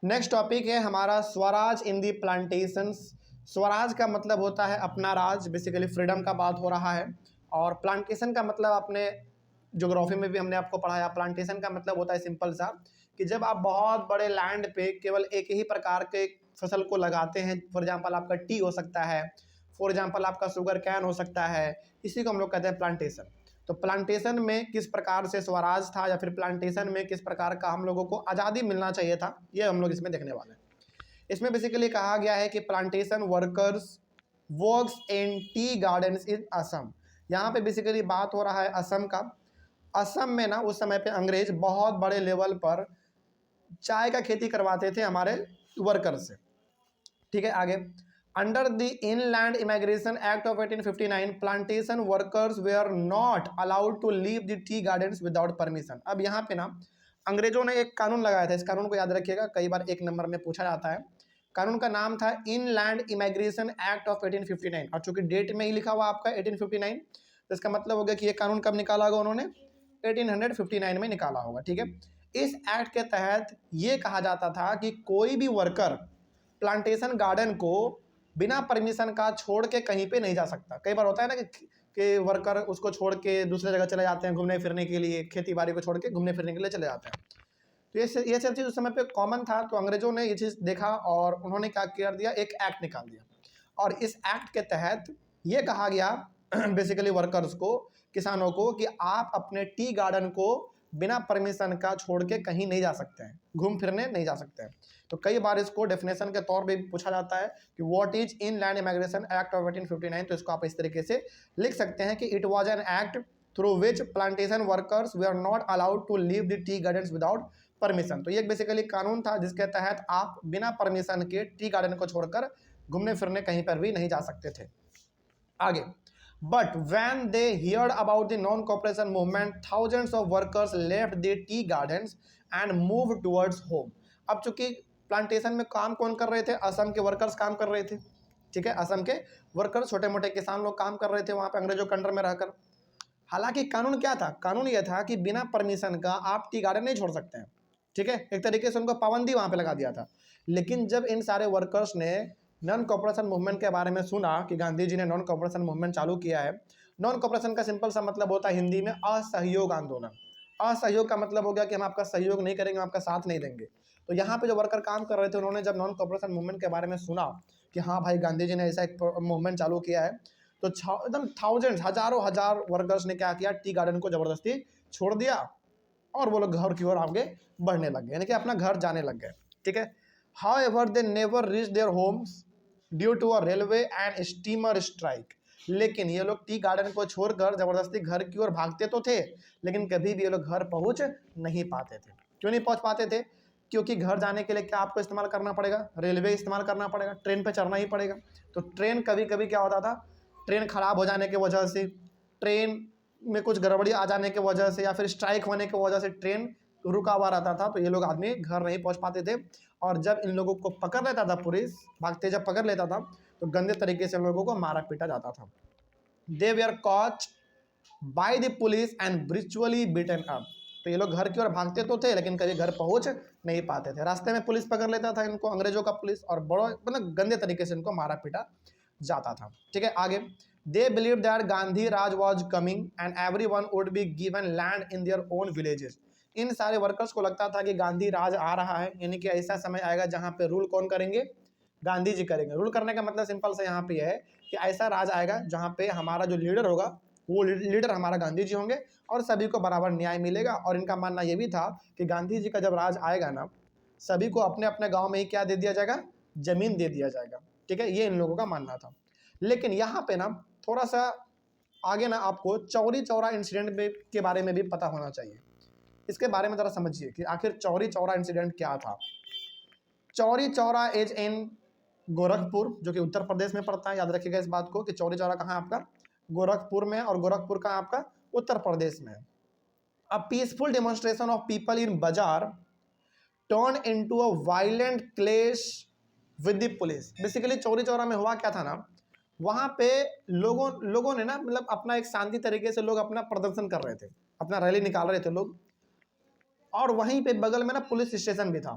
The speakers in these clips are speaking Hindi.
नेक्स्ट टॉपिक है हमारा स्वराज इन दी प्लांटेशंस। स्वराज का मतलब होता है अपना राज, बेसिकली फ्रीडम का बात हो रहा है। और प्लांटेशन का मतलब अपने ज्योग्राफी में भी हमने आपको पढ़ाया। प्लांटेशन का मतलब होता है सिंपल सा कि जब आप बहुत बड़े लैंड पे केवल एक ही प्रकार के फसल को लगाते हैं। फॉर एग्जांपल आपका टी हो सकता है, फॉर एग्जांपल आपका शुगर कैन हो सकता है, इसी को हम लोग कहते हैं प्लांटेशन। तो प्लांटेशन में किस प्रकार से स्वराज था या फिर प्लांटेशन में किस प्रकार का हम लोगों को आज़ादी मिलना चाहिए था, ये हम लोग इसमें देखने वाले हैं। इसमें बेसिकली कहा गया है कि plantation workers works in tea gardens in Assam. यहाँ पे बेसिकली बात हो रहा है असम का। असम में ना उस समय पे अंग्रेज बहुत बड़े लेवल पर चाय का खेती करवाते थे हमारे वर्कर से। ठीक है, आगे। Under the inland immigration act of 1859 plantation workers were not allowed to leave the tea gardens without permission. अब यहाँ पे ना अंग्रेजों ने एक कानून लगाया था, इस कानून को याद रखिएगा, कई बार एक नंबर में पूछा जाता है। कानून का नाम था इनलैंड इमिग्रेशन एक्ट ऑफ 1859। और चूंकि डेट में ही लिखा हुआ आपका 1859, तो इसका मतलब हो गया कि ये कानून कब निकाला होगा उन्होंने, 1859 में निकाला होगा। ठीक है, इस एक्ट के तहत ये कहा जाता था कि कोई भी वर्कर प्लांटेशन गार्डन को बिना परमिशन का छोड़ के कहीं पे नहीं जा सकता। कई बार होता है ना कि वर्कर उसको छोड़ के दूसरे जगह चले जाते हैं घूमने फिरने के लिए, खेती बाड़ी को छोड़ के घूमने फिरने के लिए चले जाते हैं। तो ये सब चीज़ उस समय पे कॉमन था। तो अंग्रेजों ने ये चीज़ देखा और उन्होंने क्या कर दिया, एक एक्ट निकाल दिया। और इस एक्ट के तहत ये कहा गया बेसिकली वर्कर्स को, किसानों को, कि आप अपने टी गार्डन को बिना परमिशन का छोड़ के कहीं नहीं जा सकते हैं, घूम फिरने नहीं जा सकते हैं। तो कई बार इसको डेफिनेशन के तौर पे पूछा जाता है कि what is inland immigration act of 1859। तो इसको आप इस तरीके से लिख सकते हैं कि it was an act through which plantation workers were not allowed to leave the tea gardens without permission. तो ये बेसिकली कानून था जिसके तहत आप बिना परमिशन के टी गार्डन को छोड़कर घूमने फिरने कहीं पर भी नहीं जा सकते थे। आगे, but when they heard about the non-cooperation movement, thousands of workers left their tea gardens and moved towards home। अब चूंकि प्लांटेशन में काम कौन कर रहे थे, असम के वर्कर्स काम कर रहे थे। ठीक है, असम के वर्कर्स, छोटे मोटे किसान लोग काम कर रहे थे वहां पे अंग्रेजों के अंडर में रहकर। हालांकि कानून क्या था, कानून यह था कि बिना परमिशन का आप टी गार्डन नहीं छोड़ सकते हैं। ठीक है, एक तरीके से उनको पाबंदी वहां पे लगा दिया था। लेकिन जब इन सारे वर्कर्स ने नॉन कॉपरेशन मूवमेंट के बारे में सुना कि गांधी जी ने नॉन कॉपरेशन मूवमेंट चालू किया है। नॉन कॉपरेशन का सिंपल सा मतलब होता है हिंदी में असहयोग आंदोलन। असहयोग का मतलब हो गया कि हम आपका सहयोग नहीं करेंगे, हम आपका साथ नहीं देंगे। तो यहाँ पे जो वर्कर काम कर रहे थे उन्होंने जब नॉन कॉपरेशन मूवमेंट के बारे में सुना कि हाँ भाई गांधी जी ने ऐसा एक मूवमेंट चालू किया है, तो एकदम थाउजेंड, हजारों हजार वर्कर्स ने क्या किया, टी गार्डन को जबरदस्ती छोड़ दिया और वो लोग घर की ओर आगे बढ़ने लग गए, यानी कि अपना घर जाने लग गए। ठीक है, however they never reach their homes due to a railway and steamer strike. लेकिन ये लोग टी गार्डन को छोड़कर जबरदस्ती घर की ओर भागते तो थे, लेकिन कभी भी ये लोग घर पहुंच नहीं पाते थे। क्यों नहीं पहुंच पाते थे? क्योंकि घर जाने के लिए क्या आपको इस्तेमाल करना पड़ेगा, रेलवे इस्तेमाल करना पड़ेगा, ट्रेन पे चढ़ना ही पड़ेगा। तो ट्रेन कभी कभी क्या होता था, ट्रेन खराब हो जाने की वजह से, ट्रेन में कुछ गड़बड़ी आ जाने की वजह से, या फिर स्ट्राइक होने की वजह से ट्रेन रुका हुआ रहता था, तो ये लोग आदमी घर नहीं पहुंच पाते थे। और जब इन लोगों को पकड़ लेता था पुलिस, भागते जब पकड़ लेता था, तो गंदे तरीके से इन लोगों को मारा पीटा जाता था। They were caught by the police and brutally beaten up. तो ये लोग घर की ओर भागते तो थे, लेकिन कभी घर पहुंच नहीं पाते थे। रास्ते में पुलिस पकड़ लेता था इनको, अंग्रेजों का पुलिस, और बड़ा मतलब गंदे तरीके से इनको मारा पीटा जाता था। ठीक है, आगे। They believe that Gandhi Raj was coming and everyone would be given land in their own villages. इन सारे वर्कर्स को लगता था कि गांधी राज आ रहा है, यानी कि ऐसा समय आएगा जहां पे रूल कौन करेंगे, गांधी जी करेंगे। रूल करने का मतलब सिंपल से यहाँ पे है कि ऐसा राज आएगा जहां पे हमारा जो लीडर होगा वो लीडर हमारा गांधी जी होंगे और सभी को बराबर न्याय मिलेगा। और इनका मानना ये भी था कि गांधी जी का जब राज आएगा ना, सभी को अपने अपने गाँव में ही क्या दे दिया जाएगा, जमीन दे दिया जाएगा। ठीक है, ये इन लोगों का मानना था। लेकिन यहाँ पे ना थोड़ा सा आगे ना आपको चौरी चौरा इंसिडेंट के बारे में भी पता होना चाहिए। इसके बारे में जरा समझिए कि आखिर चौरी चौरा इंसिडेंट क्या था। चौरी चौरा इज इन गोरखपुर, जो कि उत्तर प्रदेश में पड़ता है। याद रखिएगा इस बात को कि चौरी चौरा कहाँ आपका, गोरखपुर में, और गोरखपुर कहाँ आपका, उत्तर प्रदेश में। A peaceful demonstration of people in बाजार टर्न इनटू अ वायलेंट क्लेश with the police. Basically Chauri Chaura में हुआ क्या था ना, वहां पे लोगों ने ना मतलब अपना एक शांति तरीके से लोग अपना प्रदर्शन कर रहे थे, अपना रैली निकाल रहे थे लोग। और वहीं पे बगल में ना पुलिस स्टेशन भी था,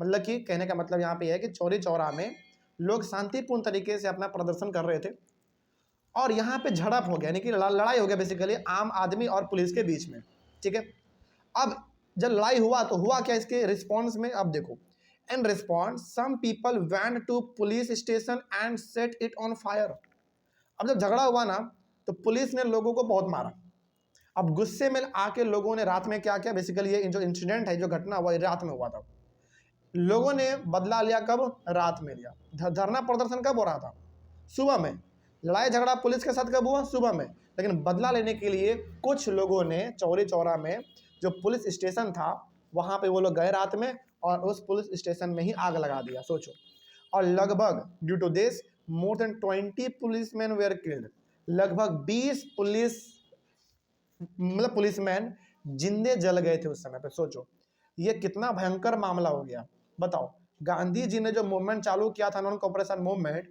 मतलब कि कहने का मतलब यहाँ पे है कि चौरी चौरा में लोग शांतिपूर्ण तरीके से अपना प्रदर्शन कर रहे थे और यहाँ पे झड़प हो गया, यानी कि लड़ाई हो गया बेसिकली आम आदमी और पुलिस के बीच में। ठीक है, अब जब लड़ाई हुआ तो हुआ क्या इसके रिस्पॉन्स में, अब देखो, in response some people went to police station and set it on fire. अब जब झगड़ा हुआ ना तो पुलिस ने लोगों को बहुत मारा। अब गुस्से में आके लोगों ने रात में क्या किया, बेसिकली ये जो इंसिडेंट है, जो घटना हुआ, रात में हुआ था। लोगों ने बदला लिया, कब? रात में लिया। धरना प्रदर्शन कब हो रहा था? सुबह में। लड़ाई झगड़ा पुलिस के साथ कब हुआ? सुबह में। लेकिन बदला लेने के लिए कुछ लोगों ने चौरी चौरा में जो पुलिस स्टेशन था वहां पे वो लोग गए रात में और उस पुलिस स्टेशन में ही आग लगा दिया, सोचो। और लगभग due to this more than 20 policeman were killed. लगभग 20 पुलिसमैन जिंदे जल गए थे उस समय पे। सोचो ये कितना भयंकर मामला हो गया, बताओ। गांधी जी ने जो मूवमेंट चालू किया था, नॉन कॉपरेशन मूवमेंट,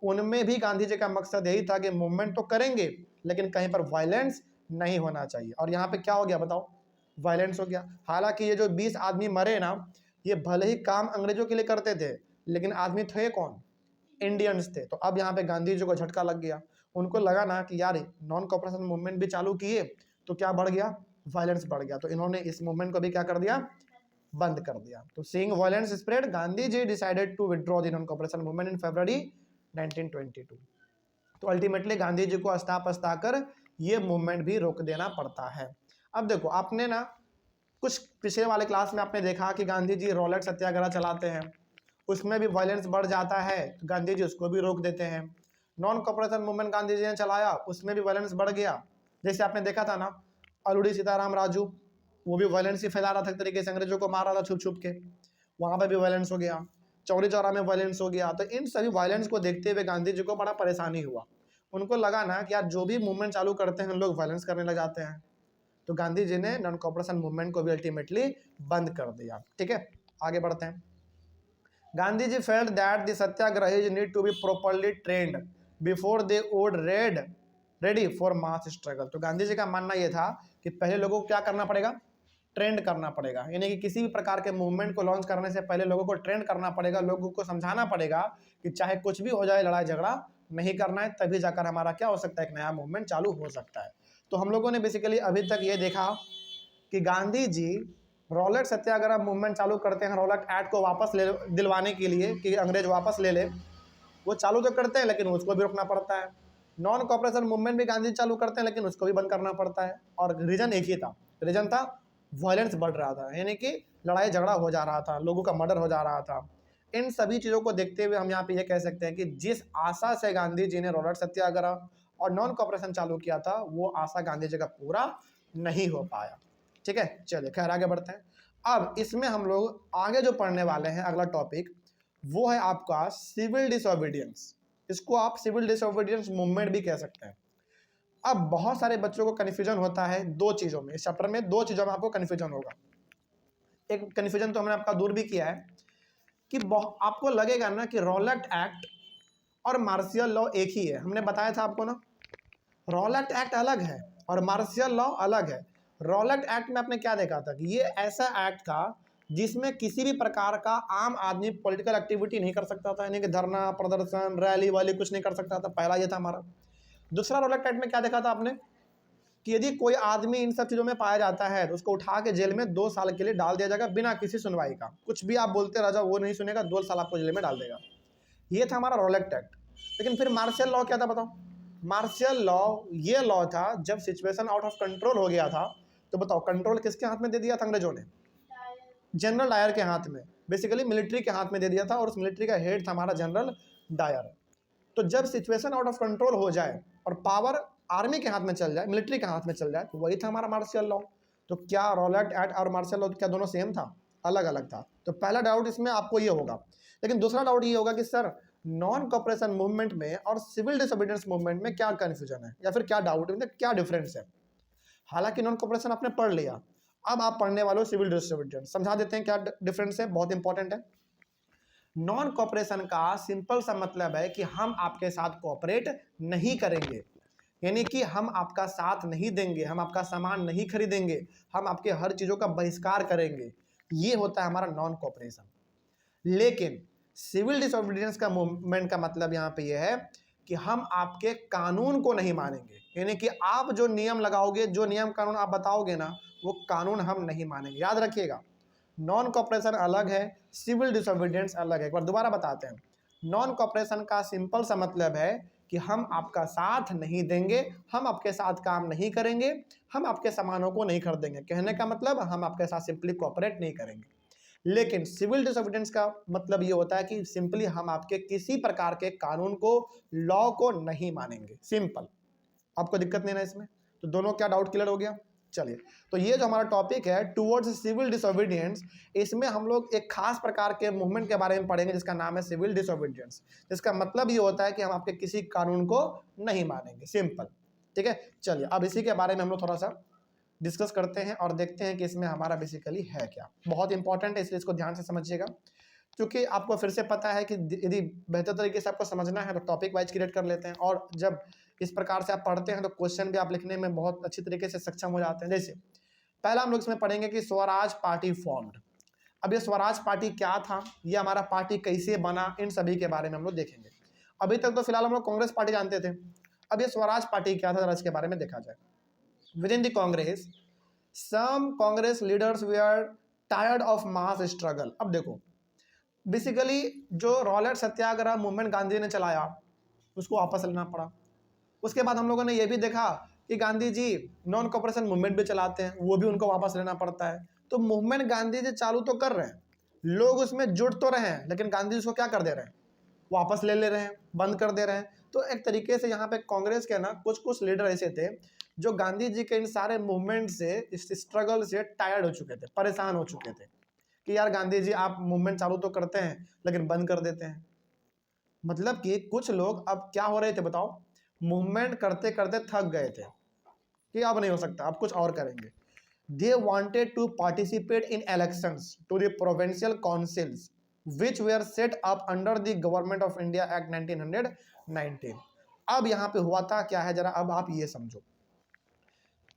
उनमें भी गांधी जी का मकसद यही था कि मूवमेंट तो करेंगे लेकिन कहीं पर वायलेंस नहीं होना चाहिए। और यहाँ पे क्या हो गया बताओ? वायलेंस हो गया। हालांकि ये जो 20 आदमी मरे ना, ये भले ही काम अंग्रेजों के लिए करते थे लेकिन आदमी थे कौन? इंडियंस थे। तो अब यहाँ पे गांधी जी को झटका लग गया। उनको लगा ना कि यार नॉन कॉपरेशन मूवमेंट भी चालू किए तो क्या बढ़ गया? वायलेंस बढ़ गया। तो इन्होंने इस मूवमेंट को भी क्या कर दिया? बंद कर दिया। तो seeing violence spread, Gandhi ji decided to withdraw the non cooperation movement in February 1922। तो अल्टीमेटली गांधी जी को अस्ता पस्ता कर ये मूवमेंट भी रोक देना पड़ता है। अब देखो, आपने ना कुछ पिछले वाले क्लास में आपने देखा कि गांधी जी रॉलेट सत्याग्रह चलाते हैं, उसमें भी वायलेंस बढ़ जाता है तो गांधी जी उसको भी रोक देते हैं। Non cooperation movement Gandhi ji ने चलाया, उसमें भी वायलेंस बढ़ गया। जैसे आपने देखा था ना अलूड़ी सीताराम राजू, वो भी वायलेंस ही फैला रहा था, एक तरीके से अंग्रेजों को मार रहा था छुप छुप के, वहां पर भी वायलेंस हो गया। चौरी चौरा में वायलेंस हो गया। तो इन सभी वायलेंस को देखते हुए गांधी जी को बड़ा परेशानी हुआ। उनको लगा ना कि यार जो भी मूवमेंट चालू करते हैं लोग वायलेंस करने लग जाते हैं। तो गांधी जी ने नॉन कॉपरेशन मूवमेंट को भी अल्टीमेटली बंद कर दिया। ठीक है, आगे बढ़ते हैं। Gandhi ji felt that the satyagrahis need to be properly trained before they would ready for mass struggle. तो गांधी जी का मानना यह था कि पहले लोगों को क्या करना पड़ेगा? ट्रेंड करना पड़ेगा। यानी कि किसी भी प्रकार के मूवमेंट को लॉन्च करने से पहले लोगों को ट्रेंड करना पड़ेगा, लोगों को समझाना पड़ेगा कि चाहे कुछ भी हो जाए लड़ाई झगड़ा नहीं करना है, तभी जाकर हमारा क्या हो सकता है? एक नया मूवमेंट चालू हो सकता है। तो हम लोगों ने बेसिकली अभी तक ये देखा कि गांधी जी रॉलेट सत्याग्रह मूवमेंट चालू करते हैं रॉलेट एक्ट को वापस दिलवाने के लिए कि अंग्रेज वापस ले ले। वो चालू तो करते हैं लेकिन उसको भी रोकना पड़ता है। नॉन कॉपरेशन मूवमेंट भी गांधी चालू करते हैं लेकिन उसको भी बंद करना पड़ता है। और रीजन एक ही था, रीजन था वायलेंस बढ़ रहा था, यानी कि लड़ाई झगड़ा हो जा रहा था, लोगों का मर्डर हो जा रहा था। इन सभी चीज़ों को देखते हुए हम यहाँ पे ये कह सकते हैं कि जिस आशा से गांधी जी ने रॉलेट सत्याग्रह और नॉन कॉपरेशन चालू किया था वो आशा गांधी जी का पूरा नहीं हो पाया। ठीक है, चलिए खैर आगे बढ़ते हैं। अब इसमें हम लोग आगे जो पढ़ने वाले हैं अगला टॉपिक वो है आपका सिविल डिसोबीडियंस। इसको आप सिविल डिसोबीडियंस मूवमेंट भी कह सकते हैं। अब बहुत सारे बच्चों को कन्फ्यूजन होता है दो चीज़ों में, इस चैप्टर में दो चीज़ों में आपको कन्फ्यूजन होगा। एक कन्फ्यूजन तो हमने आपका दूर भी किया है कि आपको लगेगा ना कि रॉलेट एक्ट और मार्शियल लॉ एक ही है। हमने बताया था आपको ना, रॉलेट एक्ट अलग है और मार्शियल लॉ अलग है। रॉलेट एक्ट में आपने क्या देखा था कि ये ऐसा एक्ट था जिसमें किसी भी प्रकार का आम आदमी पॉलिटिकल एक्टिविटी नहीं कर सकता था, यानी कि धरना प्रदर्शन रैली वाली कुछ नहीं कर सकता था। पहला ये था हमारा। दूसरा रॉलेट एक्ट में क्या देखा था आपने कि यदि कोई आदमी इन सब चीज़ों में पाया जाता है तो उसको उठा के जेल में 2 साल के लिए डाल दिया जाएगा बिना किसी सुनवाई का। कुछ भी आप बोलते रह जाओ वो नहीं सुनेगा, 2 साल आपको जेल में डाल देगा। ये था हमारा रॉलेट एक्ट। लेकिन फिर मार्शियल लॉ क्या था बताओ? मार्शियल लॉ ये लॉ था जब सिचुएशन आउट ऑफ कंट्रोल हो गया था। तो बताओ कंट्रोल किसके हाथ में दे दिया था अंग्रेजों ने? जनरल डायर के हाथ में, बेसिकली मिलिट्री के हाथ में दे दिया था। और उस मिलिट्री का हेड था हमारा जनरल डायर। तो जब सिचुएशन आउट ऑफ कंट्रोल हो जाए और पावर आर्मी के हाथ में चल जाए, मिलिट्री के हाथ में चल जाए, तो वही था हमारा मार्शियल लॉ। तो क्या रॉलेट एक्ट और मार्शियल लॉ क्या दोनों सेम था? अलग अलग था। तो पहला डाउट इसमें आपको ये होगा। लेकिन दूसरा डाउट ये होगा कि सर नॉन कॉपरेशन मूवमेंट में और सिविल डिसोबीडियंस मूवमेंट में क्या कन्फ्यूजन है या फिर क्या डाउट है, क्या डिफरेंस है? हालांकि नॉन कॉपरेशन आपने पढ़ लिया, अब आप पढ़ने वाले हो सिविल डिसोबीडियंस। समझा देते हैं क्या डिफरेंस है, बहुत इंपॉर्टेंट है। नॉन कॉपरेशन का सिंपल सा मतलब है कि हम आपके साथ कोऑपरेट नहीं करेंगे, यानी कि हम आपका साथ नहीं देंगे, हम आपका सामान नहीं खरीदेंगे, हम आपके हर चीज़ों का बहिष्कार करेंगे। ये होता है हमारा नॉन कॉपरेशन। लेकिन सिविल डिसोबीडियंस का मूवमेंट का मतलब यहाँ पे यह है कि हम आपके कानून को नहीं मानेंगे, यानी कि आप जो नियम लगाओगे, जो नियम कानून आप बताओगे ना, वो कानून हम नहीं मानेंगे। याद रखिएगा, नॉन कॉपरेशन अलग है, सिविल डिसोबीडियंस अलग है। एक बार दोबारा बताते हैं। नॉन कॉपरेशन का सिंपल सा मतलब है कि हम आपका साथ नहीं देंगे, हम आपके साथ काम नहीं करेंगे, हम आपके सामानों को नहीं खरीदेंगे। कहने का मतलब हम आपके साथ सिंपली कोऑपरेट नहीं करेंगे। लेकिन सिविल डिसोबीडियंस का मतलब ये होता है कि सिंपली हम आपके किसी प्रकार के कानून को, लॉ को नहीं मानेंगे। सिंपल, आपको दिक्कत नहीं ना इसमें? तो दोनों क्या डाउट क्लियर हो गया? चलिए, तो ये जो हमारा टॉपिक है टुवर्ड्स सिविल डिसोबीडियंस, इसमें हम लोग एक खास प्रकार के मूवमेंट के बारे में पढ़ेंगे जिसका नाम है सिविल डिसोबीडियंस। जिसका मतलब ये होता है कि हम आपके किसी कानून को नहीं मानेंगे। सिंपल, ठीक है। चलिए, अब इसी के बारे में हम लोग थोड़ा सा डिस्कस करते हैं और देखते हैं कि इसमें हमारा बेसिकली है क्या। बहुत इंपॉर्टेंट है, इसलिए इसको ध्यान से समझिएगा, क्योंकि आपको फिर से पता है कि यदि बेहतर तरीके से आपको समझना है तो टॉपिक वाइज क्रिएट कर लेते हैं, और जब इस प्रकार से आप पढ़ते हैं तो क्वेश्चन भी आप लिखने में बहुत अच्छी तरीके से सक्षम हो जाते हैं। जैसे पहला हम लोग इसमें पढ़ेंगे कि स्वराज पार्टी फॉर्म्ड। अब ये स्वराज पार्टी क्या था, ये हमारा पार्टी कैसे बना, इन सभी के बारे में हम लोग देखेंगे। अभी तक तो फिलहाल हम लोग कांग्रेस पार्टी जानते थे, अब ये स्वराज पार्टी क्या था जरा इसके बारे में देखा जाए। Within the Congress, some Congress leaders were tired of mass struggle। अब देखो, बेसिकली जो रॉलेट सत्याग्रह मूवमेंट गांधी ने चलाया उसको वापस लेना पड़ा। उसके बाद हम लोगों ने यह भी देखा कि Gandhi ji non cooperation movement भी चलाते हैं, वो भी उनको वापस लेना पड़ता है। तो मूवमेंट गांधी जी चालू तो कर रहे हैं, लोग उसमें जुड़ तो रहे हैं, लेकिन गांधी उसको क्या कर दे रहे हैं, वापस ले रहे हैं, बंद कर दे रहे हैं। तो एक तरीके से यहाँ पे कांग्रेस के ना कुछ कुछ लीडर ऐसे थे जो गांधी जी के इन सारे मूवमेंट से, इस स्ट्रगल से टायर्ड हो चुके थे, परेशान हो चुके थे कि यार गांधी जी आप मूवमेंट चालू तो करते हैं लेकिन बंद कर देते हैं। मतलब कि कुछ लोग अब क्या हो रहे थे बताओ, मूवमेंट करते करते थक गए थे कि अब नहीं हो सकता, अब कुछ और करेंगे। They wanted to participate in elections to the provincial councils which were set up under the Government of India Act 1919। अब यहाँ पे हुआ था क्या है, जरा अब आप ये समझो।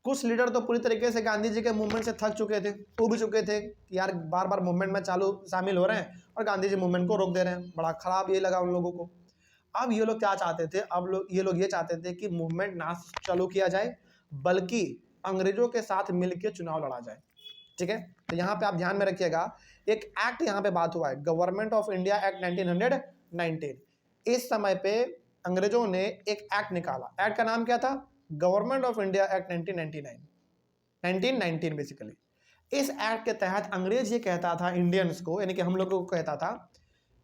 कुछ लीडर तो पूरी तरीके से गांधी जी के मूवमेंट से थक चुके थे, उब चुके थे कि यार बार बार मूवमेंट में शामिल हो रहे हैं और गांधी जी मूवमेंट को रोक दे रहे हैं। बड़ा खराब ये लगा उन लोगों को। अब ये लोग क्या चाहते थे, ये लोग ये चाहते थे कि मूवमेंट ना चालू किया जाए, बल्कि अंग्रेजों के साथ मिलकर चुनाव लड़ा जाए। ठीक है, तो यहाँ पे आप ध्यान में रखिएगा, एक एक्ट यहाँ पे बात हुआ है, गवर्नमेंट ऑफ इंडिया एक्ट 1919। इस समय पे अंग्रेजों ने एक एक्ट निकाला। एक्ट का नाम क्या था, government of India act 1919 basically. इस एक्ट के तहत अंग्रेज ये कहता था इंडियंस को, यानी कि हम लोगों को कहता था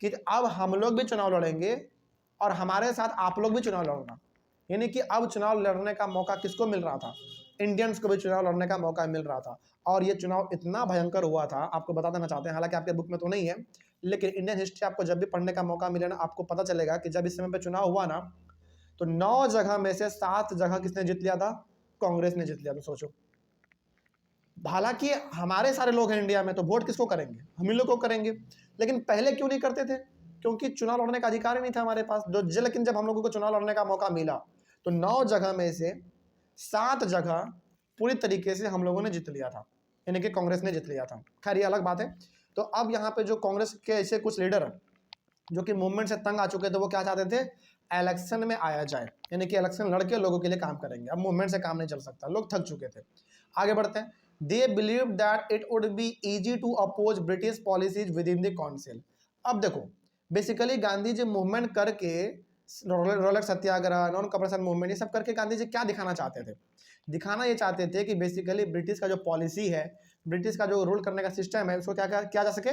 कि अब हम लोग भी चुनाव लड़ेंगे और हमारे साथ आप लोग भी चुनाव लड़ना। यानी कि अब चुनाव लड़ने का मौका किसको मिल रहा था, इंडियंस को भी चुनाव लड़ने का मौका मिल रहा था। और ये चुनाव इतना भयंकर हुआ था, आपको बता देना चाहते हैं, हालांकि आपके बुक में तो नहीं है, लेकिन इंडियन हिस्ट्री आपको जब भी पढ़ने का मौका मिले ना, आपको पता चलेगा कि जब इस समय पे चुनाव हुआ ना, तो 9 जगह में से 7 जगह किसने जीत लिया था, कांग्रेस ने जीत लिया था। सोचो, हालांकि हमारे सारे लोग हैं इंडिया में, तो वोट किसको करेंगे, हम ही लोग को करेंगे। लेकिन पहले क्यों नहीं करते थे, क्योंकि चुनाव लड़ने का अधिकार ही नहीं था हमारे पास। लेकिन जब हम लोगों को चुनाव लड़ने का मौका मिला तो 9 जगह में से 7 जगह पूरी तरीके से हम लोगों ने जीत लिया था, यानी कि कांग्रेस ने जीत लिया था। खैर ये अलग बात है। तो अब यहाँ पे जो कांग्रेस के ऐसे कुछ लीडर जो कि मूवमेंट से तंग आ चुके थे, वो क्या चाहते थे, इलेक्शन में आया जाए, यानी कि इलेक्शन लड़के लोगों के लिए काम करेंगे। अब मूवमेंट से काम नहीं चल सकता, लोग थक चुके थे। आगे बढ़ते हैं। They believe that it would be easy to oppose British policies within the council. अब देखो, बेसिकली गांधी जी मूवमेंट करके, Rowlatt Satyagraha, non cooperation movement, ये सब करके गांधी जी क्या दिखाना चाहते थे, दिखाना ये चाहते थे कि बेसिकली ब्रिटिश का जो पॉलिसी है, ब्रिटिश का जो रूल करने का सिस्टम है, उसको क्या किया जा सके,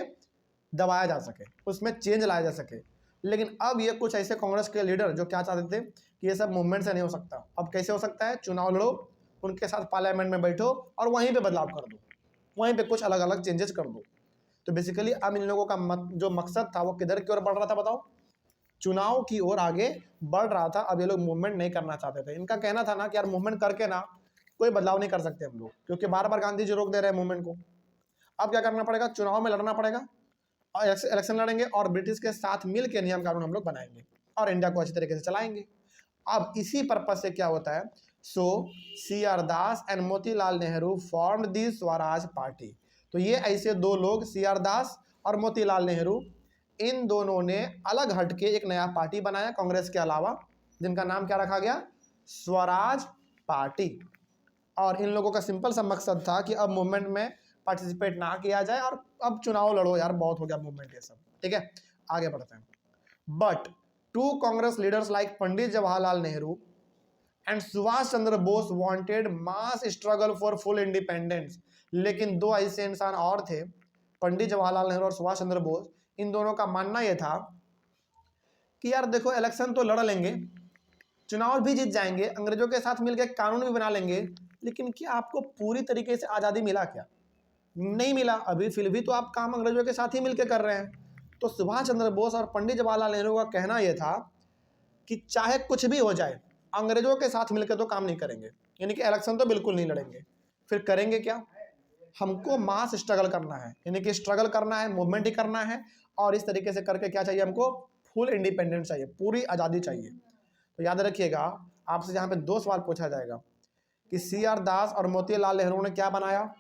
दबाया जा सके, उसमें चेंज लाया जा सके। लेकिन अब ये कुछ ऐसे कांग्रेस के लीडर जो क्या चाहते थे कि ये सब मूवमेंट से नहीं हो सकता, अब कैसे हो सकता है, चुनाव लड़ो, उनके साथ पार्लियामेंट में बैठो और वहीं पे बदलाव कर दो, वहीं पे कुछ अलग अलग चेंजेस कर दो। तो बेसिकली अब इन लोगों का जो मकसद था वो किधर की ओर बढ़ रहा था बताओ, चुनाव की ओर आगे बढ़ रहा था। अब ये लोग मूवमेंट नहीं करना चाहते थे। इनका कहना था ना कि यार मूवमेंट करके ना कोई बदलाव नहीं कर सकते हम लोग, क्योंकि बार बार गांधी जी रोक दे रहे हैं मूवमेंट को। अब क्या करना पड़ेगा, चुनाव में लड़ना पड़ेगा और इलेक्शन लड़ेंगे और ब्रिटिश के साथ मिल के नियम कानून हम लोग बनाएंगे और इंडिया को अच्छी तरीके से चलाएंगे। अब इसी पर्पज से क्या होता है, सो CR Das and Motilal Nehru formed the Swaraj party. तो ये ऐसे दो लोग, CR दास और मोतीलाल नेहरू, इन दोनों ने अलग हटके एक नया पार्टी बनाया कांग्रेस के अलावा, जिनका नाम क्या रखा गया, स्वराज पार्टी। और इन लोगों का सिंपल सा मकसद था कि अब मूवमेंट में पार्टिसिपेट ना किया जाए और अब चुनाव लड़ो यार, बहुत हो गया मूवमेंट ये सब, ठीक है। आगे बढ़ते हैं। But two Congress leaders like Pandit Jawaharlal Nehru and Subhash Chandra Bose wanted mass struggle for full independence. लेकिन दो ऐसे इंसान और थे, पंडित जवाहरलाल नेहरू और सुभाष चंद्र बोस, इन दोनों का मानना यह था कि यार देखो इलेक्शन तो लड़ लेंगे, चुनाव भी जीत जाएंगे, अंग्रेजों के साथ मिलकर कानून भी बना लेंगे, लेकिन क्या आपको पूरी तरीके से आज़ादी मिला क्या? नहीं मिला अभी, फिर भी तो आप काम अंग्रेजों के साथ ही मिलकर कर रहे हैं। तो सुभाष चंद्र बोस और पंडित जवाहरलाल नेहरू का कहना यह था कि चाहे कुछ भी हो जाए, अंग्रेजों के साथ मिलकर तो काम नहीं करेंगे, यानी कि इलेक्शन तो बिल्कुल नहीं लड़ेंगे। फिर करेंगे क्या? हमको मास स्ट्रगल करना है, यानी कि स्ट्रगल करना है, मूवमेंट ही करना है, और इस तरीके से करके क्या चाहिए हमको, फुल इंडिपेंडेंस चाहिए, पूरी आज़ादी चाहिए। तो याद रखिएगा, आपसे यहाँ पे दो सवाल पूछा जाएगा कि CR दास और मोतीलाल नेहरू ने क्या बनाया,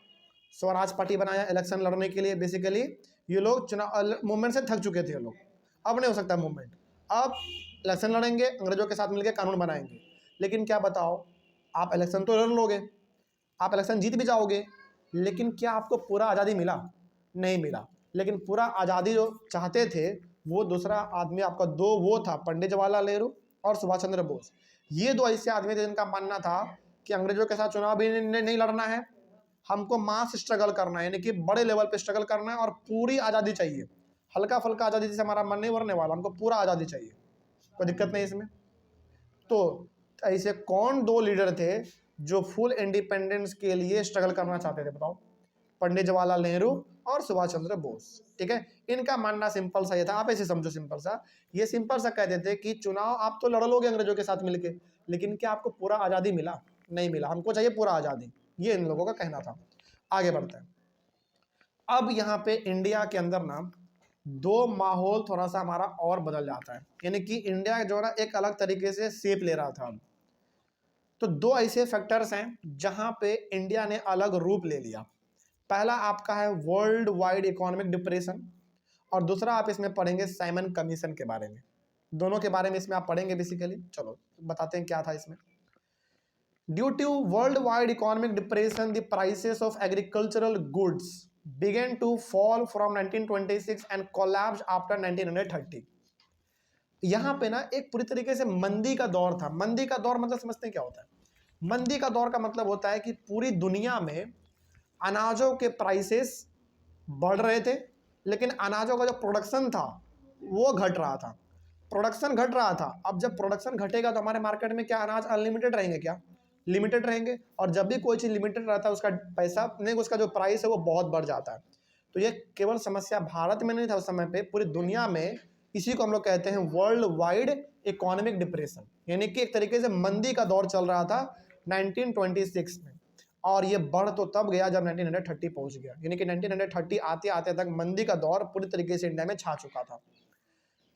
स्वराज पार्टी बनाया इलेक्शन लड़ने के लिए। बेसिकली ये लोग चुनाव मूवमेंट से थक चुके थे, ये लोग अब नहीं हो सकता मूवमेंट, अब इलेक्शन लड़ेंगे, अंग्रेजों के साथ मिलकर कानून बनाएंगे। लेकिन क्या बताओ, आप इलेक्शन तो लड़ लोगे, आप इलेक्शन जीत भी जाओगे, लेकिन क्या आपको पूरा आज़ादी मिला? नहीं मिला। लेकिन पूरा आज़ादी जो चाहते थे वो दूसरा आदमी आपका वो था पंडित जवाहरलाल नेहरू और सुभाष चंद्र बोस। ये दो ऐसे आदमी थे जिनका मानना था कि अंग्रेजों के साथ चुनाव भी नहीं लड़ना है, हमको मास स्ट्रगल करना है, यानी कि बड़े लेवल पे स्ट्रगल करना है, और पूरी आज़ादी चाहिए। हल्का फुल्का आज़ादी से हमारा मन नहीं भरने वाला, हमको पूरा आज़ादी चाहिए, कोई दिक्कत नहीं इसमें। तो ऐसे कौन दो लीडर थे जो फुल इंडिपेंडेंस के लिए स्ट्रगल करना चाहते थे, बताओ? पंडित जवाहरलाल नेहरू और सुभाष चंद्र बोस, ठीक है। इनका मानना सिंपल सा ये था, आप ऐसे समझो सिंपल सा, ये सिंपल सा कहते थे कि चुनाव आप तो लड़ लोगे अंग्रेजों के साथ मिलके, लेकिन क्या आपको पूरा आज़ादी मिला? नहीं मिला, हमको चाहिए पूरा आज़ादी, ये इन लोगों का कहना था। आगे बढ़ते हैं। अब यहाँ पे इंडिया के अंदर ना दो माहौल थोड़ा सा हमारा और बदल जाता है, यानी कि इंडिया जो है ना एक अलग तरीके से शेप ले रहा था। तो दो ऐसे फैक्टर्स हैं जहां पे इंडिया ने अलग रूप ले लिया। पहला आपका है वर्ल्ड वाइड इकोनॉमिक डिप्रेशन, और दूसरा आप इसमें पढ़ेंगे साइमन कमीशन के बारे में। दोनों के बारे में इसमें आप पढ़ेंगे बेसिकली। चलो बताते हैं क्या था इसमें। Due to world wide economic depression the prices of agricultural goods began to fall from 1926 and collapsed after 1930। यहाँ पे ना एक पूरी तरीके से मंदी का दौर था। मंदी का दौर मतलब समझते हैं क्या होता है? मंदी का दौर का मतलब होता है कि पूरी दुनिया में अनाजों के प्राइसेस बढ़ रहे थे, लेकिन अनाजों का जो प्रोडक्शन था वो घट रहा था। प्रोडक्शन घट रहा था। अब जब प्रोडक्शन घटेगा तो हमारे मार्केट में क्या अनाज अनलिमिटेड रहेंगे? क्या लिमिटेड रहेंगे? और जब भी कोई चीज़ लिमिटेड रहता है उसका पैसा नहीं, उसका जो प्राइस है वो बहुत बढ़ जाता है। तो ये केवल समस्या भारत में नहीं था उस समय पे, पूरी दुनिया में। इसी को हम लोग कहते हैं वर्ल्ड वाइड इकोनॉमिक डिप्रेशन, यानी कि एक तरीके से मंदी का दौर चल रहा था 1926 में। और ये बढ़ तो तब गया जब 1930 पहुंच गया, यानी कि 1930 आते आते तक मंदी का दौर पूरी तरीके से इंडिया में छा चुका था।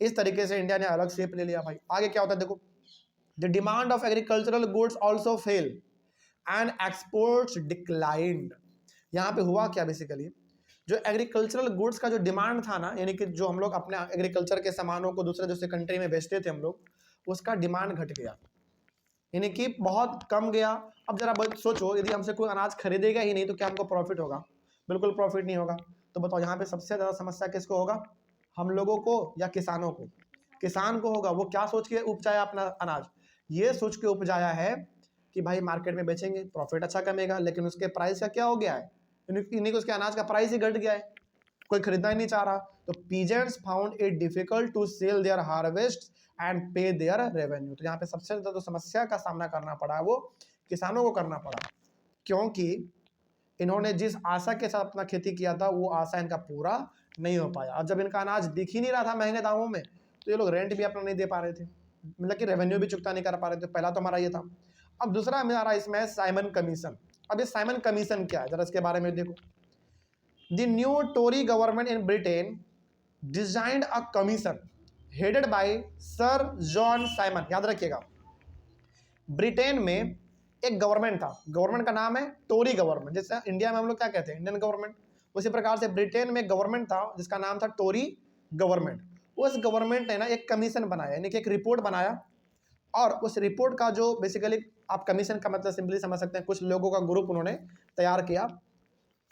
इस तरीके से इंडिया ने अलग शेप ले लिया भाई। आगे क्या होता है देखो, the demand of agricultural goods also fail and exports declined. यहाँ पे हुआ क्या, बेसिकली जो एग्रीकल्चरल गुड्स का जो डिमांड था ना, यानी कि जो हम लोग अपने एग्रीकल्चर के सामानों को दूसरे दूसरे कंट्री में बेचते थे हम लोग, उसका डिमांड घट गया, यानी कि बहुत कम गया। अब जरा सोचो, यदि हमसे कोई अनाज खरीदेगा ही नहीं तो क्या हमको प्रॉफिट होगा? बिल्कुल प्रॉफिट नहीं होगा। तो बताओ यहाँ पे सबसे ज़्यादा समस्या किसको होगा, हम लोगों को या किसानों को? किसान को होगा। वो क्या सोच के उपजाया अपना अनाज? ये सोच के उपजाया है कि भाई मार्केट में बेचेंगे, प्रॉफिट अच्छा कमेगा, लेकिन उसके प्राइस का क्या हो गया है, यानी कि उसके अनाज का प्राइस ही घट गया है, कोई खरीदना ही नहीं चाह रहा। तो peasants found it difficult to sell their harvest and pay their revenue. तो यहाँ पे सबसे ज़्यादा तो समस्या का सामना करना पड़ा वो किसानों को करना पड़ा, क्योंकि इन्होंने जिस आशा के साथ अपना खेती किया था वो आशा इनका पूरा नहीं हो पाया। और जब इनका अनाज दिख ही नहीं रहा था महंगे दामों में, तो ये लोग रेंट भी अपना नहीं दे पा रहे थे, मतलब कि रेवेन्यू भी चुकता नहीं कर पा रहे थे। पहला तो हमारा ये था। अब दूसरा हमारा इसमें है साइमन कमीशन। अब ये साइमन कमीशन क्या है, जरा इसके बारे में देखो। The new Tory government in Britain designed a commission headed by sir John Simon. याद रखिएगा, ब्रिटेन में एक गवर्नमेंट था, गवर्नमेंट का नाम है टोरी गवर्नमेंट। जैसे इंडिया में हम लोग क्या कहते हैं, इंडियन गवर्नमेंट, उसी प्रकार से ब्रिटेन में गवर्नमेंट था जिसका नाम था टोरी गवर्नमेंट। उस गवर्नमेंट ने ना एक कमीशन बनाया, यानी कि एक रिपोर्ट बनाया, और उस रिपोर्ट का जो बेसिकली आप कमीशन का मतलब सिंपली समझ सकते हैं, कुछ लोगों का ग्रुप उन्होंने तैयार किया,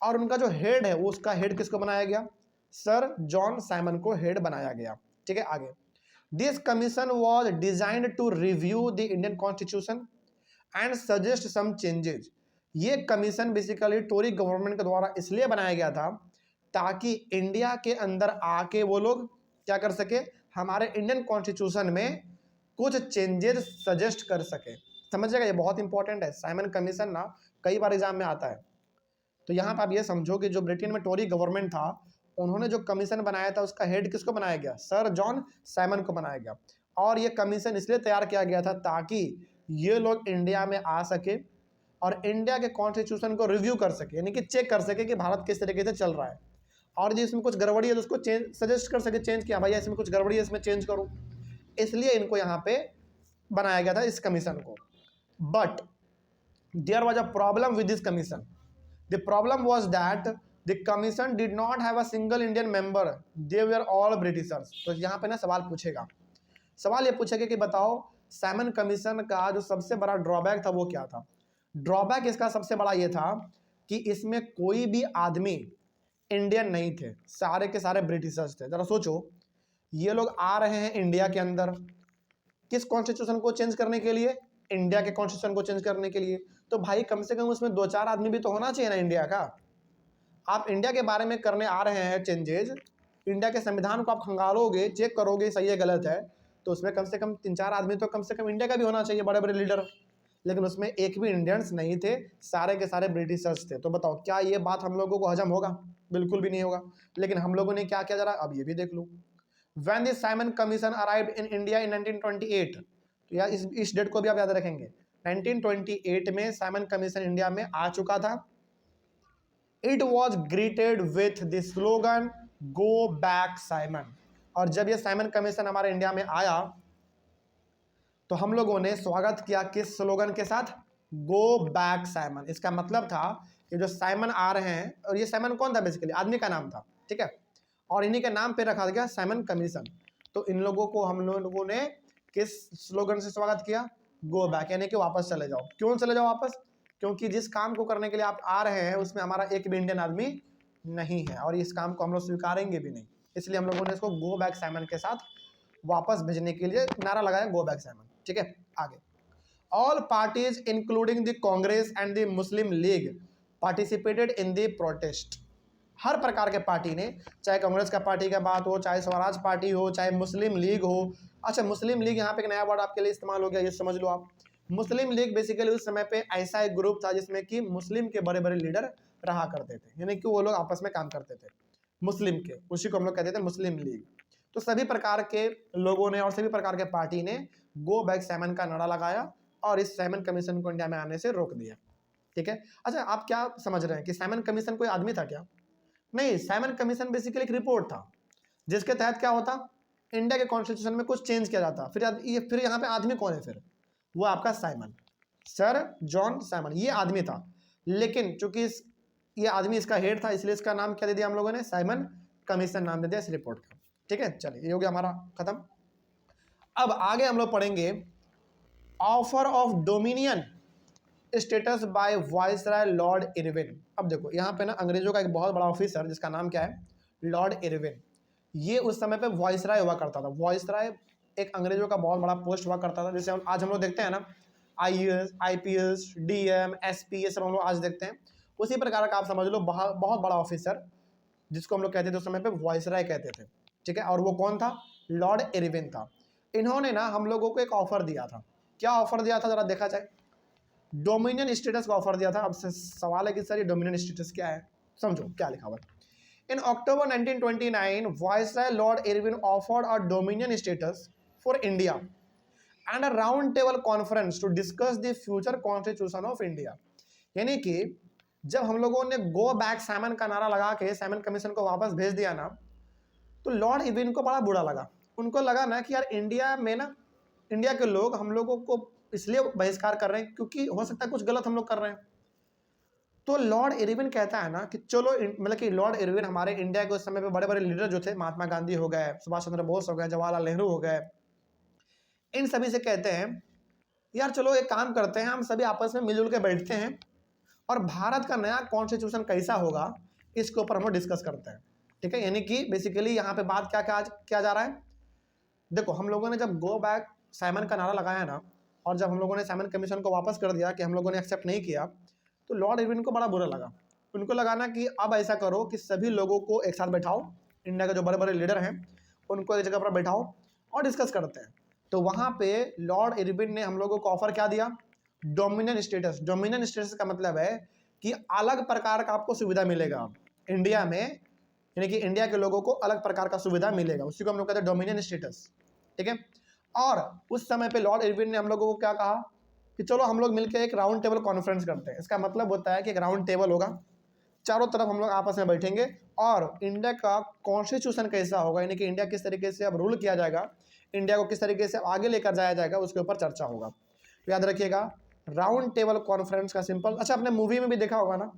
और उनका जो हेड है वो उसका हेड किसको बनाया गया, सर जॉन साइमन को हेड बनाया गया। ठीक है, आगे this commission was designed to review the Indian constitution and suggest some changes. ये कमीशन बेसिकली टोरी गवर्नमेंट के द्वारा इसलिए बनाया गया था ताकि इंडिया के अंदर आके वो लोग क्या कर सके, हमारे इंडियन कॉन्स्टिट्यूशन में कुछ चेंजेस सजेस्ट कर सके। समझिएगा, ये बहुत इंपॉर्टेंट है। साइमन कमीशन ना कई बार एग्जाम में आता है। तो यहाँ पर आप ये समझो कि जो ब्रिटेन में टोरी गवर्नमेंट था, उन्होंने जो कमीशन बनाया था उसका हेड किसको बनाया गया, सर जॉन साइमन को बनाया गया। और ये कमीशन इसलिए तैयार किया गया था ताकि ये लोग इंडिया में आ सके और इंडिया के कॉन्स्टिट्यूशन को रिव्यू कर सके, यानी कि चेक कर सके कि भारत किस तरीके से चल रहा है, और जिसमें कुछ गड़बड़ी है तो उसको चेंज सजेस्ट कर सके, चेंज किया भैया इसमें कुछ गड़बड़ी है, इसमें चेंज करो। इसलिए इनको यहाँ पे बनाया गया था इस कमीशन को। But there was a problem with this commission. The problem was that the commission did not have a single Indian member, they were all Britishers. तो यहाँ पे ना सवाल पूछेगा, सवाल ये पूछेगा कि बताओ साइमन कमीशन का जो सबसे बड़ा ड्रॉबैक था वो क्या था। ड्रॉबैक इसका सबसे बड़ा ये था कि इसमें कोई भी आदमी इंडियन नहीं थे, सारे के सारे ब्रिटिशर्स थे। जरा सोचो, ये लोग आ रहे हैं इंडिया के अंदर किस कॉन्स्टिट्यूशन को चेंज करने के लिए, इंडिया के कॉन्स्टिट्यूशन को चेंज करने के लिए। तो भाई कम से कम उसमें 2-4 आदमी भी तो होना चाहिए ना इंडिया का। आप इंडिया के बारे में करने आ रहे हैं चेंजेज, इंडिया के संविधान को आप खंगालोगे, चेक करोगे सही है गलत है, तो उसमें कम से कम 3-4 आदमी तो कम से कम इंडिया का भी होना चाहिए, बड़े बड़े लीडर। लेकिन उसमें एक भी इंडियंस नहीं थे, सारे के सारे ब्रिटिशर्स थे। तो बताओ क्या ये बात हम लोगों को हजम होगा? बिल्कुल भी नहीं होगा। लेकिन हम लोगों ने क्या किया, जरा अब ये भी देख लो। When the Simon Commission arrived in India in 1928, तो यार इस डेट को भी आप याद रखेंगे, 1928 में साइमन कमीशन इंडिया में आ चुका था। It was greeted with the slogan "Go back Simon", और जब ये साइमन कमीशन हमारे इंडिया में आया तो हम लोगों ने स्वागत किया किस स्लोगन के साथ, गो बैक साइमन। इसका मतलब था कि जो साइमन आ रहे हैं, और ये साइमन कौन था, बेसिकली आदमी का नाम था, ठीक है, और इन्हीं के नाम पे रखा गया साइमन कमीशन। तो इन लोगों को हम लोगों ने किस स्लोगन से स्वागत किया, गो बैक, यानी कि वापस चले जाओ। क्यों चले जाओ वापस? क्योंकि जिस काम को करने के लिए आप आ रहे हैं उसमें हमारा एक भी इंडियन आदमी नहीं है, और इस काम को हम लोग स्वीकारेंगे भी नहीं। इसलिए हम लोगों ने इसको गो बैक साइमन के साथ वापस भेजने के लिए नारा लगाया, गो बैक साइमन। ठीक है, आगे all parties including the Congress and the Muslim League participated in the protest. हर प्रकार के पार्टी ने, चाहे कांग्रेस का पार्टी का बात हो, चाहे स्वराज पार्टी हो, चाहे मुस्लिम लीग हो। अच्छा, मुस्लिम लीग यहाँ पे एक नया वर्ड आपके लिए इस्तेमाल हो गया, ये समझ लो आप। मुस्लिम लीग बेसिकली उस समय पे ऐसा एक ग्रुप था जिसमें कि मुस्लिम के बड़े बड़े लीडर रहा करते थे, यानी कि वो लोग आपस में काम करते थे मुस्लिम के, उसी को हम लोग कहते थे मुस्लिम लीग। तो सभी प्रकार के लोगों ने और सभी प्रकार के पार्टी ने गो बैक साइमन का नारा लगाया और इस साइमन कमीशन को इंडिया में आने से रोक दिया। ठीक है, अच्छा आप क्या समझ रहे हैं कि साइमन कमीशन कोई आदमी था क्या? नहीं, साइमन कमीशन बेसिकली एक रिपोर्ट था जिसके तहत क्या होता, इंडिया के कॉन्स्टिट्यूशन में कुछ चेंज किया जाता। फिर यहाँ पे आदमी कौन है, फिर वो आपका साइमन, सर जॉन साइमन, ये आदमी था। लेकिन चूंकि ये आदमी इसका हेड था, इसलिए इसका नाम क्या दे दिया हम लोगों ने, साइमन कमीशन नाम दे दिया इस रिपोर्ट का। ठीक है, चलिए ये हो गया हमारा खत्म। अब आगे हम लोग पढ़ेंगे offer of dominion status bye viceroy Lord Irwin. अब देखो यहाँ पे ना अंग्रेजों का एक बहुत बड़ा ऑफिसर जिसका नाम क्या है, लॉर्ड इरविन। ये उस समय पे वाइसराय हुआ करता था। वाइसराय एक अंग्रेजों का बहुत बड़ा पोस्ट हुआ करता था, जैसे आज हम लोग देखते हैं ना IAS, IPS, DM, SP, ये सब हम लोग आज देखते हैं। उसी प्रकार का आप समझ लो बहुत बड़ा ऑफिसर जिसको हम लोग कहते थे उस समय पे वाइसराय कहते थे। ठीक है, और वो कौन था, लॉर्ड इरविन था। इन्होंने ना हम लोगों को एक ऑफर दिया था। क्या ऑफर दिया था, जरा देखा जाए। डोमिनियन स्टेटस का ऑफर दिया था। अब सवाल है कि सर ये डोमिनियन स्टेटस क्या है, समझो क्या लिखा हुआ है। In October 1929 viceroy Lord Irwin offered a dominion status for India and a round table conference to discuss the future constitution of India. यानी कि जब हम लोगों ने गो बैक साइमन का नारा लगा के साइमन कमीशन को वापस भेज दिया ना, तो लॉर्ड इरविन को बड़ा बुरा लगा। उनको लगा ना कि यार इंडिया में ना, इंडिया के लोग हम लोगों को इसलिए बहिष्कार कर रहे हैं क्योंकि हो सकता है कुछ गलत हम लोग कर रहे हैं। तो लॉर्ड इरविन कहता है ना कि चलो मतलब कि लॉर्ड इरविन हमारे इंडिया के उस समय पे बड़े बड़े लीडर जो थे, महात्मा गांधी हो गए, सुभाष चंद्र बोस हो गए, जवाहरलाल नेहरू हो गए, इन सभी से कहते हैं यार चलो एक काम करते हैं, हम सभी आपस में मिलजुल के बैठते हैं और भारत का नया कॉन्स्टिट्यूशन कैसा होगा इसके ऊपर हम लोग डिस्कस करते हैं। ठीक है, यानी कि बेसिकली यहाँ पे बात क्या क्या जा रहा है। देखो, हम लोगों ने जब गो बैक साइमन का नारा लगाया ना, और जब हम लोगों ने साइमन कमीशन को वापस कर दिया कि हम लोगों ने एक्सेप्ट नहीं किया, तो लॉर्ड इरविन को बड़ा बुरा लगा। उनको लगाना कि अब ऐसा करो कि सभी लोगों को एक साथ बैठाओ, इंडिया के जो बड़े बड़े लीडर हैं उनको एक जगह पर बैठाओ और डिस्कस करते हैं। तो वहाँ पे लॉर्ड इरविन ने हम लोगों को ऑफर क्या दिया, डोमिनियन स्टेटस। डोमिनियन स्टेटस का मतलब है कि अलग प्रकार का आपको सुविधा मिलेगा इंडिया में, यानी कि इंडिया के लोगों को अलग प्रकार का सुविधा मिलेगा, उसी को हम लोग कहते हैं डोमिनियन स्टेटस। ठीक है, और उस समय पे लॉर्ड इरविन ने हम लोगों को क्या कहा कि चलो हम लोग मिलकर एक राउंड टेबल कॉन्फ्रेंस करते हैं। इसका मतलब होता है कि एक राउंड टेबल होगा, चारों तरफ हम लोग आपस में बैठेंगे और इंडिया का कॉन्स्टिट्यूशन कैसा होगा, यानी कि इंडिया किस तरीके से अब रूल किया जाएगा, इंडिया को किस तरीके से आगे लेकर जाया जाएगा, उसके ऊपर चर्चा होगा। तो याद रखिएगा, राउंड टेबल कॉन्फ्रेंस का सिंपल, अच्छा आपने मूवी में भी देखा होगा ना,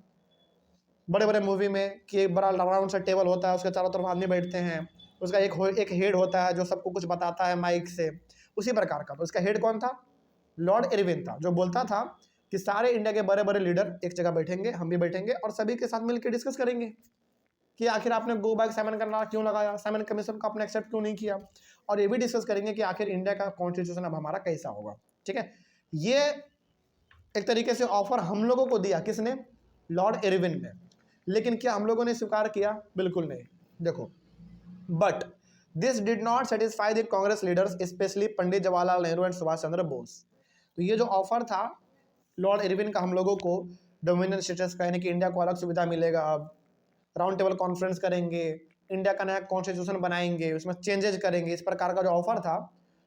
बड़े बड़े मूवी में कि एक बड़ा राउंड सा टेबल होता है, उसके चारों तरफ आदमी बैठते हैं, उसका एक हेड होता है जो सबको कुछ बताता है माइक से, उसी प्रकार का। तो उसका हेड कौन था, लॉर्ड इरविन था, जो बोलता था कि सारे इंडिया के बड़े बड़े लीडर एक जगह बैठेंगे, हम भी बैठेंगे और सभी के साथ मिलकर डिस्कस करेंगे कि आखिर आपने गो बैक साइमन का नारा क्यों लगाया, साइमन कमीशन को आपने एक्सेप्ट क्यों नहीं किया, और ये भी डिस्कस करेंगे कि आखिर इंडिया का कॉन्स्टिट्यूशन अब हमारा कैसा होगा। ठीक है, ये एक तरीके से ऑफर हम लोगों को दिया, किसने, लॉर्ड इरविन ने। लेकिन क्या हम लोगों ने स्वीकार किया, बिल्कुल नहीं। देखो, but this did not satisfy the Congress leaders, specially Pandit Jawaharlal Nehru and Subhash Chandra Bose. तो ये जो ऑफर था लॉर्ड इरविन का हम लोगों को डोमिनियन स्टेटस का, यानी कि इंडिया को अलग सुविधा मिलेगा, अब राउंड टेबल कॉन्फ्रेंस करेंगे, इंडिया का नया कॉन्स्टिट्यूशन बनाएंगे, उसमें चेंजेस करेंगे, इस प्रकार का जो ऑफर था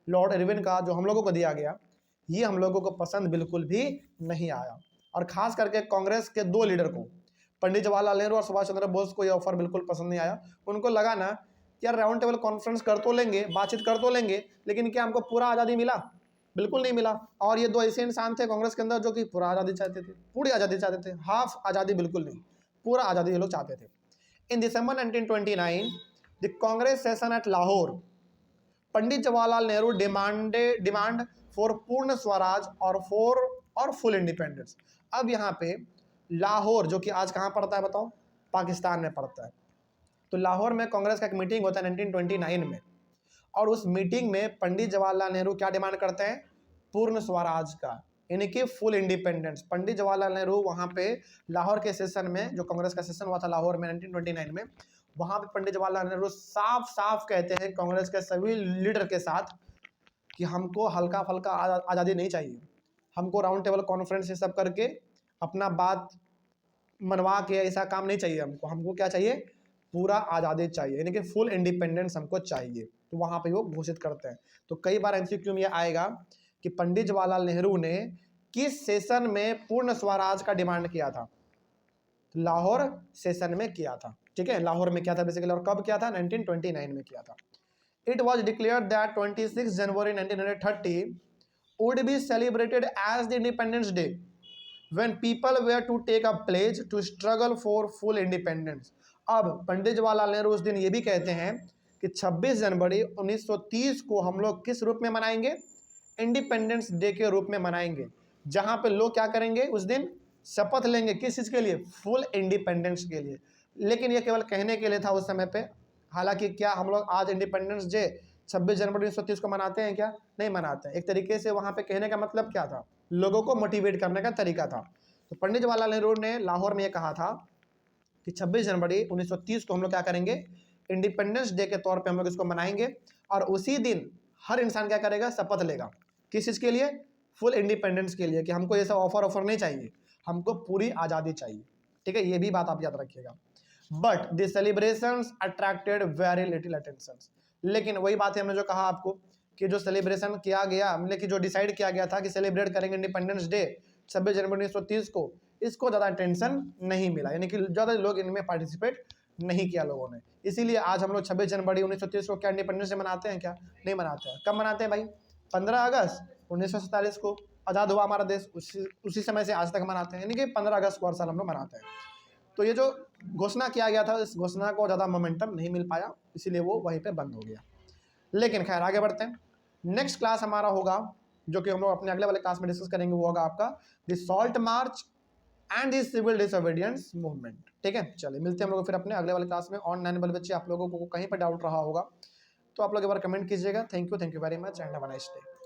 लॉर्ड इरविन का जो हम लोगों को दिया गया, ये हम लोगों को पसंद बिल्कुल भी नहीं आया। और खास करके कांग्रेस के दो लीडर को, पंडित जवाहरलाल नेहरू और सुभाष चंद्र बोस को, ये ऑफर बिल्कुल पसंद नहीं आया। उनको लगा ना कि यार राउंड टेबल कॉन्फ्रेंस कर तो लेंगे, बातचीत कर तो लेंगे, लेकिन क्या हमको पूरा आज़ादी मिला, बिल्कुल नहीं मिला। और ये दो ऐसे इंसान थे कांग्रेस के अंदर जो कि पूरा आज़ादी चाहते थे, पूरी आज़ादी चाहते थे, हाफ आज़ादी बिल्कुल नहीं, पूरा आज़ादी ये लोग चाहते थे। इन दिसंबर 1929 the Congress session at Lahore, Pandit Jawaharlal Nehru demand for पूर्ण स्वराज और फुल इंडिपेंडेंस। अब यहाँ पे लाहौर, जो कि आज कहाँ पड़ता है बताओ, पाकिस्तान में पड़ता है। तो लाहौर में कांग्रेस का एक मीटिंग होता है 1929 में, और उस मीटिंग में पंडित जवाहरलाल नेहरू क्या डिमांड करते हैं, पूर्ण स्वराज का, यानी कि फुल इंडिपेंडेंस। पंडित जवाहरलाल नेहरू वहाँ पे लाहौर के सेशन में, जो कांग्रेस का सेशन हुआ था लाहौर में 1929 में, वहाँ पे पंडित जवाहरलाल नेहरू साफ साफ कहते हैं कांग्रेस के सभी लीडर के साथ कि हमको हल्का फल्का आज़ादी नहीं चाहिए, हमको राउंड टेबल कॉन्फ्रेंस ये सब करके अपना बात मनवा के ऐसा काम नहीं चाहिए, हमको क्या चाहिए, पूरा आज़ादी चाहिए, यानी कि फुल इंडिपेंडेंस हमको चाहिए। तो वहाँ पे वो घोषित करते हैं। तो कई बार एमसीक्यू में आएगा कि पंडित जवाहरलाल नेहरू ने किस सेशन में पूर्ण स्वराज का डिमांड किया था, लाहौर सेशन में किया था। ठीक है, लाहौर में किया था बेसिकली, और कब किया था, 1929 में किया था। It was declared that 26 January 1930 would be celebrated as the Independence Day, when people were to take a pledge to struggle for full independence। अब पंडित जवाहरलाल नेहरू उस दिन ये भी कहते हैं कि 26 जनवरी 1930 को हम लोग किस रूप में मनाएंगे, इंडिपेंडेंस डे के रूप में मनाएंगे, जहां पे लोग क्या करेंगे, उस दिन शपथ लेंगे, किस चीज़ के लिए, फुल इंडिपेंडेंस के लिए। लेकिन ये केवल कहने के लिए था उस समय पे। हालांकि क्या हम लोग आज इंडिपेंडेंस डे 26 जनवरी 1930 को मनाते हैं क्या, नहीं मनाते हैं। एक तरीके से वहाँ पे कहने का मतलब क्या था, लोगों को मोटिवेट करने का तरीका था। तो पंडित जवाहरलाल नेहरू ने लाहौर में ये कहा था कि 26 जनवरी 1930 को हम लोग क्या करेंगे, इंडिपेंडेंस डे के तौर पे हम लोग इसको मनाएंगे, और उसी दिन हर इंसान क्या करेगा, शपथ लेगा, किस चीज़ के लिए, फुल इंडिपेंडेंस के लिए, कि हमको ये सब ऑफर नहीं चाहिए, हमको पूरी आज़ादी चाहिए। ठीक है, ये भी बात आप याद रखिएगा। But the celebrations attracted very little attention. लेकिन वही बात है, हमने जो कहा आपको कि जो सेलिब्रेशन किया गया, मतलब कि जो डिसाइड किया गया था कि सेलिब्रेट करेंगे इंडिपेंडेंस डे 26 जनवरी 1930 को, इसको ज़्यादा अटेंशन नहीं मिला, यानी कि ज़्यादा लोग इनमें पार्टिसिपेट नहीं किया लोगों ने। इसीलिए आज हम लोग 26 जनवरी 1930 को क्या इंडिपेंडेंस डे मनाते हैं क्या, नहीं मनाते हैं। कब मनाते हैं भाई, 15 अगस्त 1947 को। आज़ाद हुआ हमारा देश उसी समय से आज तक मनाते हैं, यानी कि 15 अगस्त को हर साल हम लोग मनाते हैं। तो ये जो घोषणा किया गया था, इस घोषणा को ज़्यादा मोमेंटम नहीं मिल पाया, इसीलिए वो वहीं पे बंद हो गया। लेकिन खैर आगे बढ़ते हैं। नेक्स्ट क्लास हमारा होगा, जो कि हम लोग अपने अगले वाले क्लास में डिस्कस करेंगे, वो होगा आपका the salt march and the civil disobedience movement. ठीक है, चलिए मिलते हैं हम लोग फिर अपने अगले वाले क्लास में। ऑनलाइन वाले बच्चे, आप लोगों को कहीं पर डाउट रहा होगा तो आप लोग एक बार कमेंट कीजिएगा। Thank you very much and have a nice day.